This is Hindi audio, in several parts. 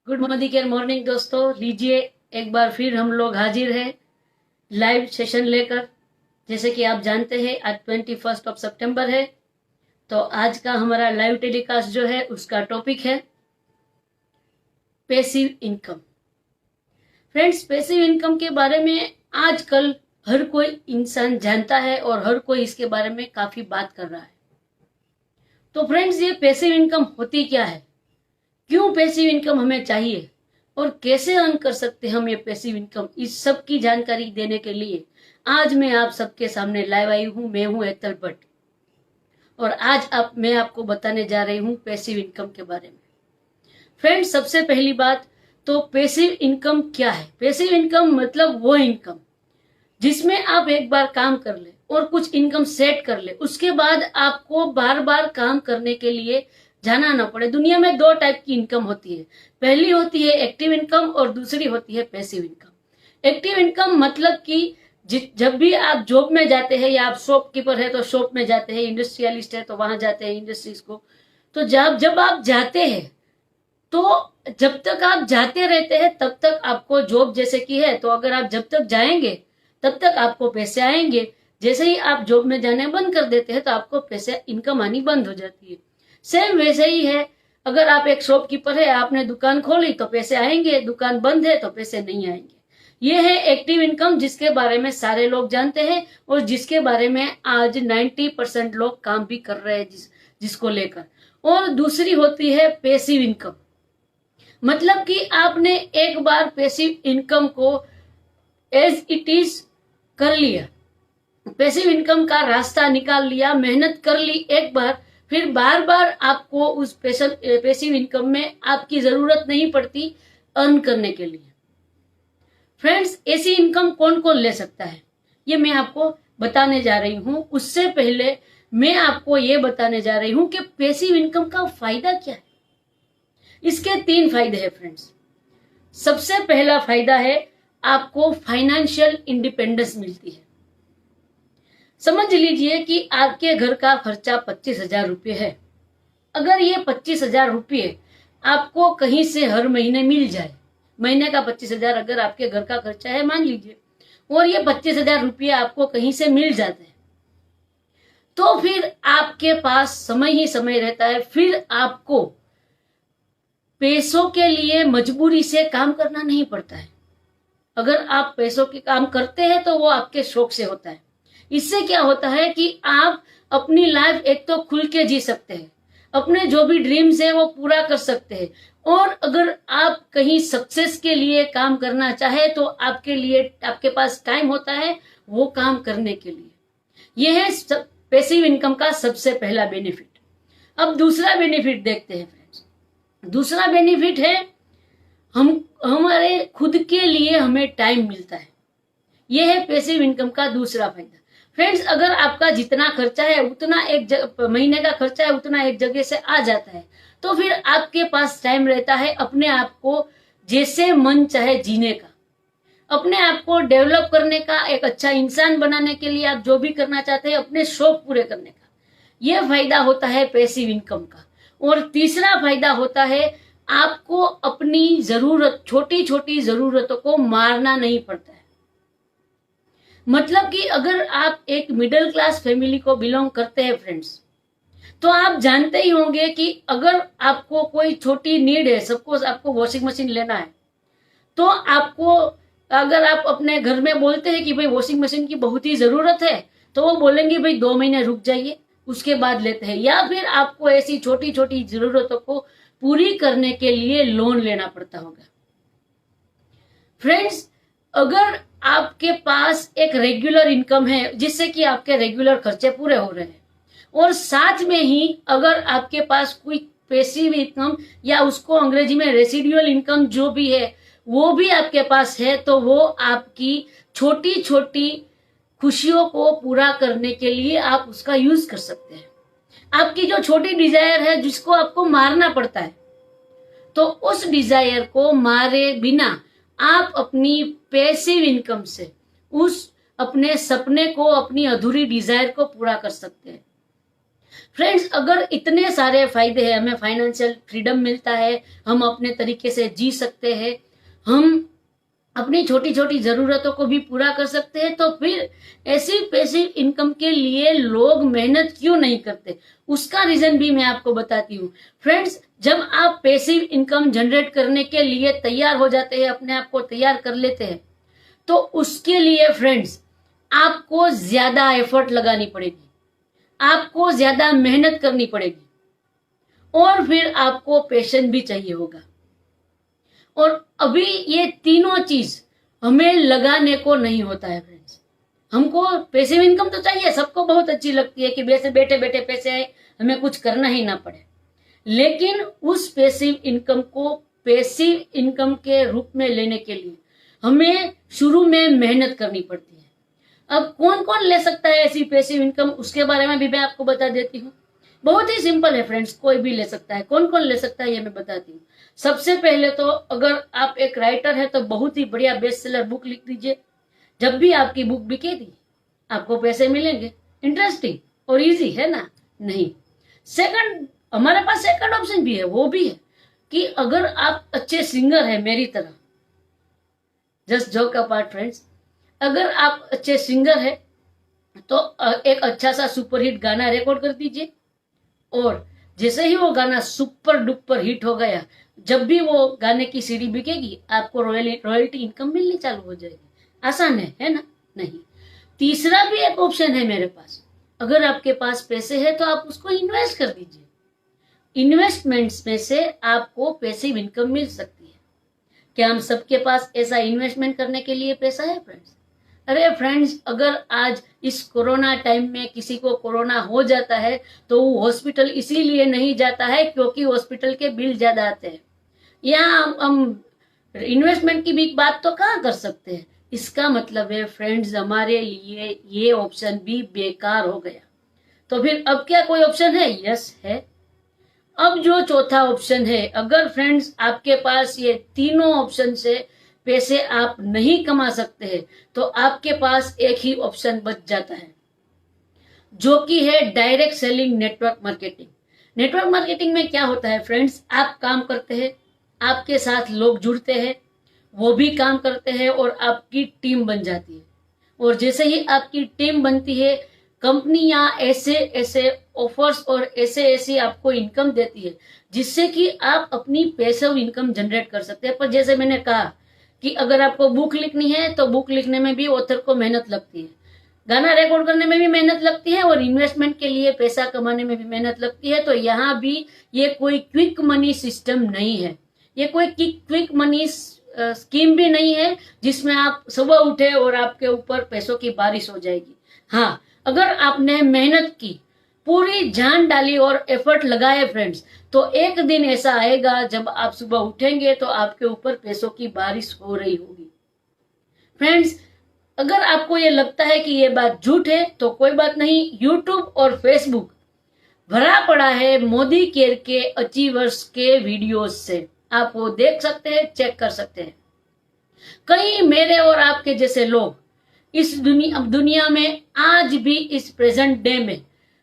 गुड मॉर्निंग दोस्तों, लीजिए एक बार फिर हम लोग हाजिर हैं लाइव सेशन लेकर। जैसे कि आप जानते हैं आज 21 सितंबर है, तो आज का हमारा लाइव टेलीकास्ट जो है उसका टॉपिक है passive income. Friends, passive income के बारे में आजकल हर कोई इंसान जानता है और हर कोई इसके बारे में काफी बात कर रहा है। तो फ्रेंड्स, ये पैसिव इनकम होती क्या है, क्यों पैसिव इनकम हमें चाहिए और कैसे अर्न कर सकते हैं हम ये पैसिव इनकम, इस सब की जानकारी देने के लिए आज मैं आप सबके सामने लाइव आई हूं। मैं हूं एतल भट्ट और आज मैं आपको बताने जा रही हूं पैसिव इनकम के बारे में। फ्रेंड्स, सबसे पहली बात तो पैसिव इनकम क्या है। पैसिव इनकम मतलब वो इनकम जिसमें आप एक बार काम कर ले और कुछ इनकम सेट कर ले, उसके बाद आपको बार बार काम करने के लिए जाना ना पड़े। दुनिया में दो टाइप की इनकम होती है, पहली होती है एक्टिव इनकम और दूसरी होती है पैसिव इनकम। एक्टिव इनकम मतलब कि जब भी आप जॉब में जाते हैं या आप शॉपकीपर है तो शॉप में जाते हैं, इंडस्ट्रियलिस्ट है तो वहां जाते हैं इंडस्ट्रीज को, तो जब आप जाते हैं तो जब तक आप जाते रहते हैं तब तक आपको जॉब जैसे की है, तो अगर आप जब तक जाएंगे तब तक आपको पैसे आएंगे। जैसे ही आप जॉब में जाने बंद कर देते हैं तो आपको पैसे इनकम आनी बंद हो जाती है। सेम वैसे ही है, अगर आप एक शॉपकीपर है, आपने दुकान खोली तो पैसे आएंगे, दुकान बंद है तो पैसे नहीं आएंगे। ये है एक्टिव इनकम जिसके बारे में सारे लोग जानते हैं और जिसके बारे में आज 90% लोग काम भी कर रहे हैं जिसको लेकर। और दूसरी होती है पैसिव इनकम, मतलब कि आपने एक बार पैसिव इनकम को एज इट इज कर लिया, पैसिव इनकम का रास्ता निकाल लिया, मेहनत कर ली एक बार, फिर बार बार आपको उस पैसिव इनकम में आपकी जरूरत नहीं पड़ती अर्न करने के लिए। फ्रेंड्स, ऐसी इनकम कौन कौन ले सकता है ये मैं आपको बताने जा रही हूं। उससे पहले मैं आपको ये बताने जा रही हूं कि पैसिव इनकम का फायदा क्या है। इसके 3 फायदे हैं फ्रेंड्स। सबसे पहला फायदा है आपको फाइनेंशियल इंडिपेंडेंस मिलती है। समझ लीजिए कि आपके घर का खर्चा 25,000 रुपये है। अगर ये 25,000 रुपये आपको कहीं से हर महीने मिल जाए, महीने का 25,000 अगर आपके घर का खर्चा है मान लीजिए, और ये 25,000 रुपये आपको कहीं से मिल जाते हैं, तो फिर आपके पास समय ही समय रहता है। फिर आपको पैसों के लिए मजबूरी से काम करना नहीं पड़ता है। अगर आप पैसों के काम करते हैं तो वो आपके शौक से होता है। इससे क्या होता है कि आप अपनी लाइफ एक तो खुल के जी सकते हैं, अपने जो भी ड्रीम्स है वो पूरा कर सकते हैं, और अगर आप कहीं सक्सेस के लिए काम करना चाहे तो आपके पास टाइम होता है वो काम करने के लिए। यह है पैसिव इनकम का सबसे पहला बेनिफिट। अब दूसरा बेनिफिट देखते हैं फ्रेंड्स। दूसरा बेनिफिट है हमारे खुद के लिए हमें टाइम मिलता है। यह है पैसिव इनकम का दूसरा फायदा। फ्रेंड्स, अगर आपका जितना खर्चा है उतना महीने का खर्चा है उतना एक जगह से आ जाता है, तो फिर आपके पास टाइम रहता है अपने आप को जैसे मन चाहे जीने का, अपने आप को डेवलप करने का, एक अच्छा इंसान बनाने के लिए आप जो भी करना चाहते हैं, अपने शौक पूरे करने का। यह फायदा होता है पैसिव इनकम का। और तीसरा फायदा होता है आपको अपनी छोटी छोटी जरूरतों को मारना नहीं पड़ता है। मतलब कि अगर आप एक मिडिल क्लास फैमिली को बिलोंग करते हैं फ्रेंड्स, तो आप जानते ही होंगे कि अगर आपको कोई छोटी नीड है, सपोज आपको वॉशिंग मशीन लेना है, तो आपको अगर आप अपने घर में बोलते हैं कि भाई वॉशिंग मशीन की बहुत ही जरूरत है, तो वो बोलेंगे भाई 2 महीने रुक जाइए उसके बाद लेते हैं। या फिर आपको ऐसी छोटी छोटी जरूरतों को पूरी करने के लिए लोन लेना पड़ता होगा। फ्रेंड्स, अगर आपके पास एक रेगुलर इनकम है जिससे कि आपके रेगुलर खर्चे पूरे हो रहे हैं, और साथ में ही अगर आपके पास कोई पैसिव इनकम या उसको अंग्रेजी में रेसिडुअल इनकम जो भी है वो भी आपके पास है, तो वो आपकी छोटी छोटी खुशियों को पूरा करने के लिए आप उसका यूज कर सकते हैं। आपकी जो छोटी डिजायर है जिसको आपको मारना पड़ता है, तो उस डिजायर को मारे बिना आप अपनी पैसिव इनकम से उस अपने सपने को, अपनी अधूरी डिजायर को पूरा कर सकते हैं। फ्रेंड्स, अगर इतने सारे फायदे हैं, हमें फाइनेंशियल फ्रीडम मिलता है, हम अपने तरीके से जी सकते हैं, हम अपनी छोटी छोटी जरूरतों को भी पूरा कर सकते हैं, तो फिर ऐसी पैसिव इनकम के लिए लोग मेहनत क्यों नहीं करते? उसका रीजन भी मैं आपको बताती हूँ। फ्रेंड्स, जब आप पैसिव इनकम जनरेट करने के लिए तैयार हो जाते हैं, अपने आप को तैयार कर लेते हैं, तो उसके लिए फ्रेंड्स आपको ज्यादा एफर्ट लगानी पड़ेगी, आपको ज्यादा मेहनत करनी पड़ेगी, और फिर आपको पेशेंस भी चाहिए होगा। और अभी ये तीनों चीज हमें लगाने को नहीं होता है फ्रेंड्स। हमको पैसिव इनकम तो चाहिए, सबको बहुत अच्छी लगती है कि वैसे बैठे बैठे पैसे आए, हमें कुछ करना ही ना पड़े। लेकिन उस पैसिव इनकम को पैसिव इनकम के रूप में लेने के लिए हमें शुरू में मेहनत करनी पड़ती है। अब कौन कौन ले सकता है ऐसी पैसिव इनकम, उसके बारे में भी मैं आपको बता देती हूँ। बहुत ही सिंपल है फ्रेंड्स, कोई भी ले सकता है। कौन कौन ले सकता है ये मैं बताती हूँ। सबसे पहले तो अगर आप एक राइटर है तो बहुत ही बढ़िया बेस्ट सेलर बुक लिख दीजिए। जब भी आपकी बुक बिकेगी आपको पैसे मिलेंगे। इंटरेस्टिंग और इजी है ना? नहीं। सेकंड, हमारे पास सेकंड ऑप्शन भी है, वो भी है कि अगर आप अच्छे सिंगर है मेरी तरह, जस्ट जोक अपार्ट फ्रेंड्स, अगर आप अच्छे सिंगर है तो एक अच्छा सा सुपरहिट गाना रिकॉर्ड कर दीजिए, और जैसे ही वो गाना सुपर डुपर हिट हो गया, जब भी वो गाने की सीडी बिकेगी आपको रॉयल्टी इनकम मिलनी चालू हो जाएगी। आसान है ना? नहीं। तीसरा भी एक ऑप्शन है मेरे पास। अगर आपके पास पैसे है तो आप उसको इन्वेस्ट कर दीजिए। इन्वेस्टमेंट्स में से आपको पैसिव इनकम मिल सकती है। क्या हम सबके पास ऐसा इन्वेस्टमेंट करने के लिए पैसा है फ्रेंड्स? अरे फ्रेंड्स, अगर आज इस कोरोना टाइम में किसी को कोरोना हो जाता है तो वो हॉस्पिटल इसीलिए नहीं जाता है क्योंकि हॉस्पिटल के बिल ज्यादा आते हैं। यहाँ हम इन्वेस्टमेंट की भी बात तो कहाँ कर सकते हैं। इसका मतलब है फ्रेंड्स, हमारे लिए ये ऑप्शन भी बेकार हो गया। तो फिर अब क्या कोई ऑप्शन है? यस है। अब जो चौथा ऑप्शन है, अगर फ्रेंड्स आपके पास ये तीनों ऑप्शन से पैसे आप नहीं कमा सकते हैं तो आपके पास एक ही ऑप्शन बच जाता है, जो कि है direct selling network marketing. Network marketing में क्या होता है फ्रेंड्स, आप काम करते हैं, आपके साथ लोग जुड़ते हैं, वो भी काम करते हैं और आपकी टीम बन जाती है। और जैसे ही आपकी टीम बनती है, कंपनियां ऐसे ऐसे ऑफर्स और ऐसे ऐसी आपको इनकम देती है जिससे कि आप अपनी पैसिव इनकम जनरेट कर सकते हैं। पर जैसे मैंने कहा कि अगर आपको बुक लिखनी है तो बुक लिखने में भी ऑथर को मेहनत लगती है, गाना रिकॉर्ड करने में भी मेहनत लगती है, और इन्वेस्टमेंट के लिए पैसा कमाने में भी मेहनत लगती है। तो यहाँ भी ये कोई क्विक मनी सिस्टम नहीं है, ये कोई क्विक मनी स्कीम भी नहीं है जिसमें आप सुबह उठे और आपके ऊपर पैसों की बारिश हो जाएगी। हाँ, अगर आपने मेहनत की, पूरी जान डाली और एफर्ट लगाए फ्रेंड्स, तो एक दिन ऐसा आएगा जब आप सुबह उठेंगे तो आपके ऊपर पैसों की बारिश हो रही होगी। फ्रेंड्स, अगर आपको ये लगता है कि ये बात झूठ है तो कोई बात नहीं, यूट्यूब और फेसबुक भरा पड़ा है मोदी केयर के अचीवर्स के वीडियोस से। आप वो देख सकते हैं, चेक कर सकते हैं। कई मेरे और आपके जैसे लोग इस दुनिया में आज भी इस प्रेजेंट डे में,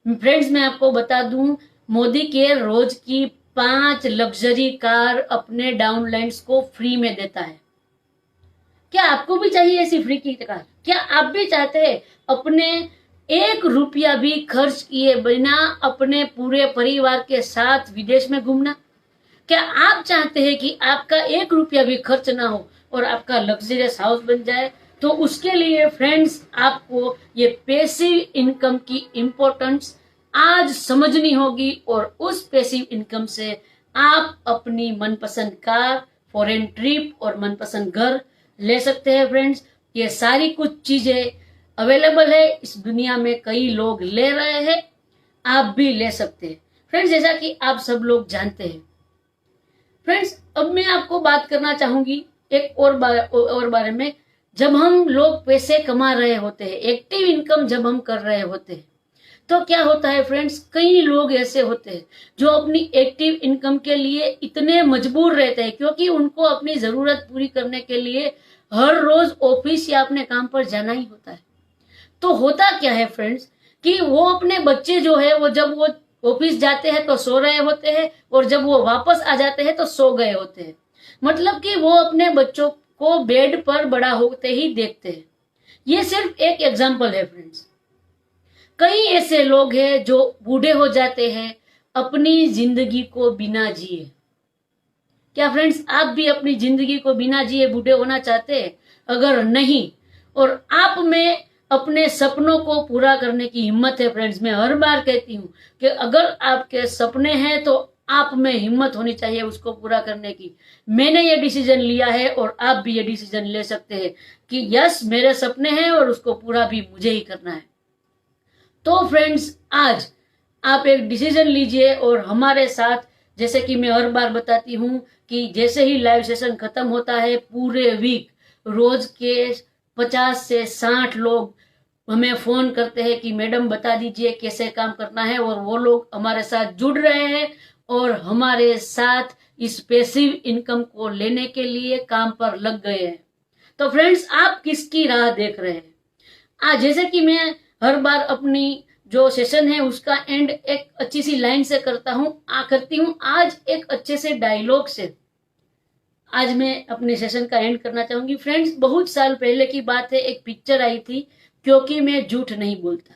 फ्रेंड्स मैं आपको बता दूं, मोदी केयर रोज की 5 लग्जरी कार अपने डाउनलाइंस को फ्री में देता है। क्या आपको भी चाहिए ऐसी फ्री की कार? क्या आप भी चाहते हैं अपने 1 रुपया भी खर्च किए बिना अपने पूरे परिवार के साथ विदेश में घूमना? क्या आप चाहते हैं कि आपका 1 रुपया भी खर्च ना हो और आपका लग्जरियस हाउस बन जाए? तो उसके लिए फ्रेंड्स आपको ये पैसिव इनकम की इंपॉर्टेंस आज समझनी होगी, और उस पैसिव इनकम से आप अपनी मनपसंद कार, फॉरेन ट्रिप और मनपसंद घर ले सकते हैं। फ्रेंड्स, ये सारी कुछ चीजें अवेलेबल है इस दुनिया में, कई लोग ले रहे हैं, आप भी ले सकते हैं। फ्रेंड्स, जैसा कि आप सब लोग जानते हैं फ्रेंड्स, अब मैं आपको बात करना चाहूंगी एक और बारे में। जब हम लोग पैसे कमा रहे होते हैं, एक्टिव इनकम जब हम कर रहे होते हैं, तो क्या होता है फ्रेंड्स, कई लोग ऐसे होते हैं जो अपनी एक्टिव इनकम के लिए इतने मजबूर रहते हैं क्योंकि उनको अपनी जरूरत पूरी करने के लिए हर रोज ऑफिस या अपने काम पर जाना ही होता है। तो होता क्या है फ्रेंड्स कि वो अपने बच्चे जो है वो जब वो ऑफिस जाते हैं तो सो रहे होते हैं और जब वो वापस आ जाते हैं तो सो गए होते हैं। मतलब कि वो अपने बच्चों को बेड पर बड़ा होते ही देखते हैं। ये सिर्फ एक एग्जाम्पल है फ्रेंड्स। कई ऐसे लोग हैं जो बूढ़े हो जाते हैं अपनी जिंदगी को बिना जिए। क्या फ्रेंड्स आप भी अपनी जिंदगी को बिना जिए बूढ़े होना चाहते हैं? अगर नहीं और आप में अपने सपनों को पूरा करने की हिम्मत है फ्रेंड्स, मैं हर बार कहती हूँ कि अगर आपके सपने हैं तो आप में हिम्मत होनी चाहिए उसको पूरा करने की। मैंने ये डिसीजन लिया है और आप भी ये डिसीजन ले सकते हैं कि यस मेरे सपने हैं और उसको पूरा भी मुझे ही करना है। तो फ्रेंड्स आज आप एक डिसीजन लीजिए और हमारे साथ, जैसे कि मैं हर बार बताती हूँ कि जैसे ही लाइव सेशन खत्म होता है पूरे वीक रोज के 50 से 60 लोग हमें फोन करते हैं कि मैडम बता दीजिए कैसे काम करना है, और वो लोग हमारे साथ जुड़ रहे हैं और हमारे साथ इस पैसिव इनकम को लेने के लिए काम पर लग गए हैं। तो फ्रेंड्स आप किसकी राह देख रहे हैं? आज जैसे कि मैं हर बार अपनी जो सेशन है उसका एंड एक अच्छी सी लाइन से करती हूँ। आज एक अच्छे से डायलॉग से आज मैं अपने सेशन का एंड करना चाहूंगी। फ्रेंड्स बहुत साल पहले की बात है, एक पिक्चर आई थी क्योंकि मैं झूठ नहीं बोलता।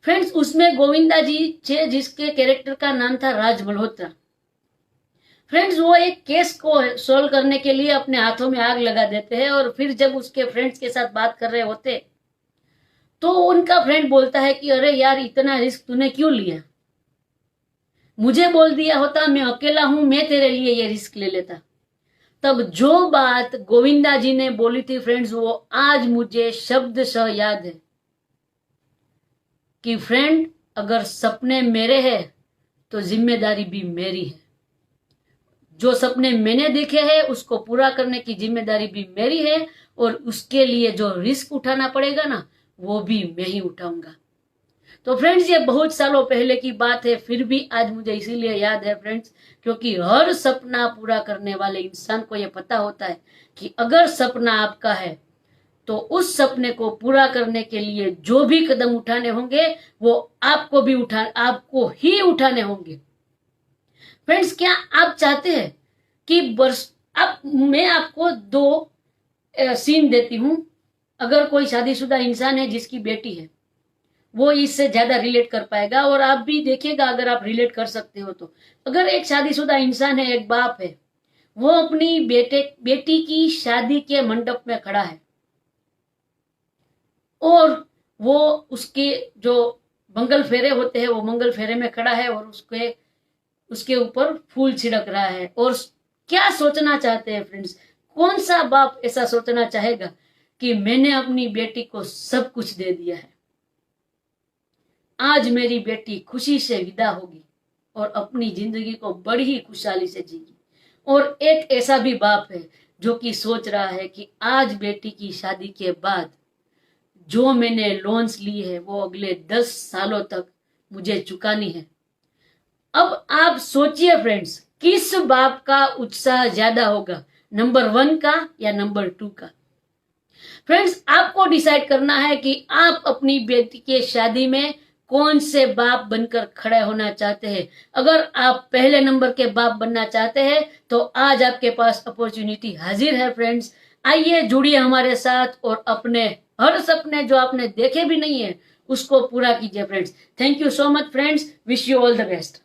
फ्रेंड्स उसमें गोविंदा जी थे जिसके कैरेक्टर का नाम था राज मल्होत्रा। फ्रेंड्स वो एक केस को सोल्व करने के लिए अपने हाथों में आग लगा देते हैं और फिर जब उसके फ्रेंड्स के साथ बात कर रहे होते तो उनका फ्रेंड बोलता है कि अरे यार इतना रिस्क तूने क्यों लिया, मुझे बोल दिया होता, मैं अकेला हूं, मैं तेरे लिए ये रिस्क ले लेता। तब जो बात गोविंदा जी ने बोली थी फ्रेंड्स वो आज मुझे शब्दशः याद है कि फ्रेंड अगर सपने मेरे हैं तो जिम्मेदारी भी मेरी है। जो सपने मैंने देखे हैं उसको पूरा करने की जिम्मेदारी भी मेरी है और उसके लिए जो रिस्क उठाना पड़ेगा ना वो भी मैं ही उठाऊंगा। तो फ्रेंड्स ये बहुत सालों पहले की बात है, फिर भी आज मुझे इसीलिए याद है फ्रेंड्स क्योंकि हर सपना पूरा करने वाले इंसान को ये पता होता है कि अगर सपना आपका है तो उस सपने को पूरा करने के लिए जो भी कदम उठाने होंगे वो आपको ही उठाने होंगे। फ्रेंड्स क्या आप चाहते हैं कि मैं आपको 2 सीन देती हूं। अगर कोई शादीशुदा इंसान है जिसकी बेटी है वो इससे ज्यादा रिलेट कर पाएगा और आप भी देखिएगा अगर आप रिलेट कर सकते हो तो। अगर एक शादीशुदा इंसान है, एक बाप है, वो अपनी बेटी की शादी के मंडप में खड़ा है और वो उसके जो मंगल फेरे होते हैं वो मंगल फेरे में खड़ा है और उसके ऊपर फूल छिड़क रहा है। और क्या सोचना चाहते हैं फ्रेंड्स? कौन सा बाप ऐसा सोचना चाहेगा कि मैंने अपनी बेटी को सब कुछ दे दिया है, आज मेरी बेटी खुशी से विदा होगी और अपनी जिंदगी को बड़ी ही खुशहाली से जीगी। और एक ऐसा भी बाप है जो कि सोच रहा है कि आज बेटी की शादी के बाद जो मैंने लोन्स ली है वो अगले 10 सालों तक मुझे चुकानी है। अब आप सोचिए फ्रेंड्स किस बाप का उत्साह ज्यादा होगा, नंबर 1 का या नंबर 2 का? फ्रेंड्स आपको डिसाइड करना है कि आप अपनी बेटी के शादी में कौन से बाप बनकर खड़े होना चाहते हैं। अगर आप पहले नंबर के बाप बनना चाहते हैं तो आज आपके पास अपॉर्चुनिटी हाजिर है फ्रेंड्स। आइए जुड़िए हमारे साथ और अपने हर सपने जो आपने देखे भी नहीं है उसको पूरा कीजिए friends. Thank you so much friends, wish you all the best.